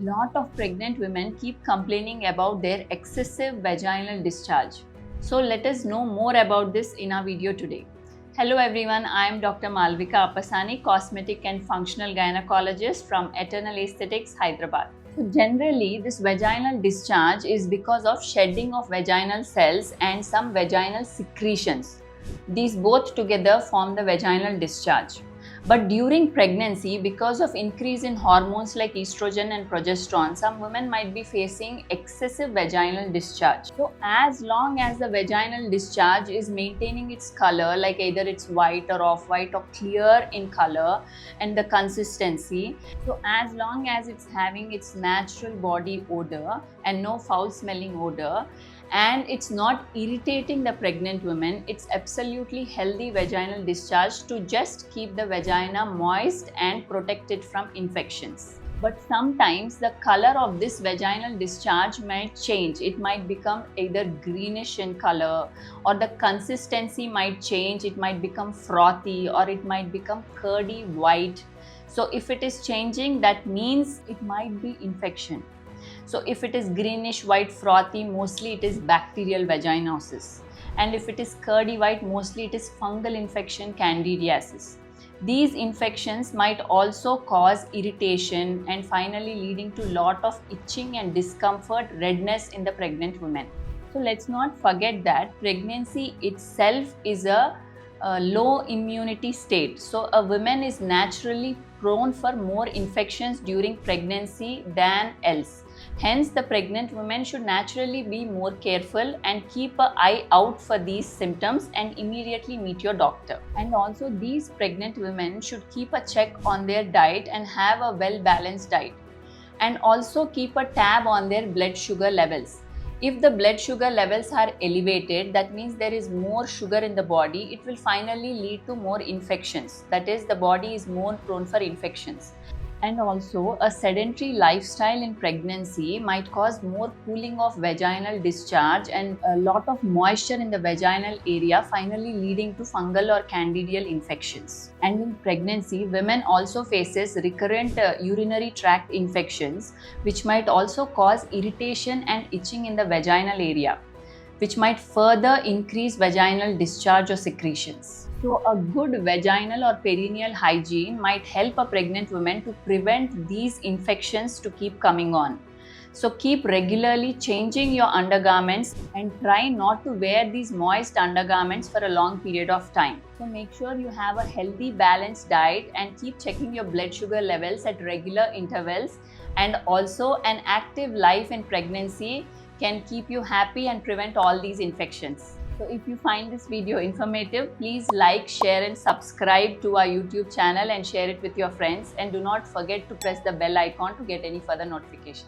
Lot of pregnant women keep complaining about their excessive vaginal discharge. So let us know more about this in our video today. Hello everyone, I am Dr. Malvika Appasani, cosmetic and functional gynecologist from Eternal Aesthetics, Hyderabad. So generally, this vaginal discharge is because of shedding of vaginal cells and some vaginal secretions. These both together form the vaginal discharge. But during pregnancy, because of increase in hormones like estrogen and progesterone, some women might be facing excessive vaginal discharge. So as long as the vaginal discharge is maintaining its color, like either it's white or off-white or clear in color and the consistency, so as long as it's having its natural body odor and no foul smelling odor, and it's not irritating the pregnant women, it's absolutely healthy vaginal discharge to just keep the vagina moist and protect it from infections. But sometimes the color of this vaginal discharge might change. It might become either greenish in color, or the consistency might change. It might become frothy, or it might become curdy white. So if it is changing, that means it might be infection. So if it is greenish white frothy, mostly it is bacterial vaginosis. And if it is curdy white, mostly it is fungal infection, candidiasis. These infections might also cause irritation and finally leading to lot of itching and discomfort, redness in the pregnant women. So let's not forget that pregnancy itself is a low immunity state. So a woman is naturally prone for more infections during pregnancy than else. Hence, the pregnant woman should naturally be more careful and keep an eye out for these symptoms and immediately meet your doctor. And also, these pregnant women should keep a check on their diet and have a well-balanced diet. And also keep a tab on their blood sugar levels. If the blood sugar levels are elevated, that means there is more sugar in the body. It will finally lead to more infections. That is, the body is more prone for infections. And also, a sedentary lifestyle in pregnancy might cause more cooling of vaginal discharge and a lot of moisture in the vaginal area, finally leading to fungal or candidial infections. And in pregnancy, women also faces recurrent urinary tract infections, which might also cause irritation and itching in the vaginal area, which might further increase vaginal discharge or secretions. So a good vaginal or perineal hygiene might help a pregnant woman to prevent these infections to keep coming on. So keep regularly changing your undergarments and try not to wear these moist undergarments for a long period of time. So make sure you have a healthy balanced diet and keep checking your blood sugar levels at regular intervals, and also an active life in pregnancy can keep you happy and prevent all these infections. So if you find this video informative, please like, share and subscribe to our YouTube channel and share it with your friends. And do not forget to press the bell icon to get any further notification.